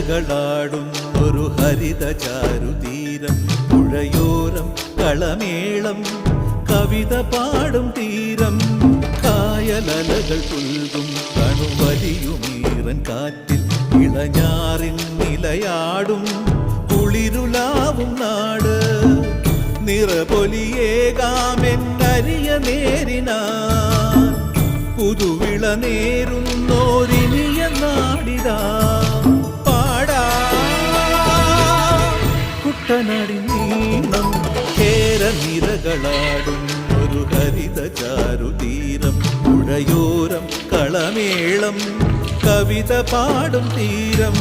നിരകളാടും ഒരു ഹരിത ചാരുതീരം പുഴയോരം കളമേളം കവിത പാടും തീരം കായലലകൾ പുൽകും കണുവലിയുമീറൻ കാറ്റിൽ ഇളഞ്ഞാറിൻ നിലയാടും കുളിരുലാവും നാട് നിറപൊലിയേകാമെന്നരിയ നേരിനാ പുതുവിള നേരുന്നോരിനിയ നാടിതാ പാടാ കുട്ടനാടി നീണം കേരനിരകളാടും ഒരു ഹരിത ചാരുതീരം പുഴയോരം കളമേളം കവിത പാടും തീരം.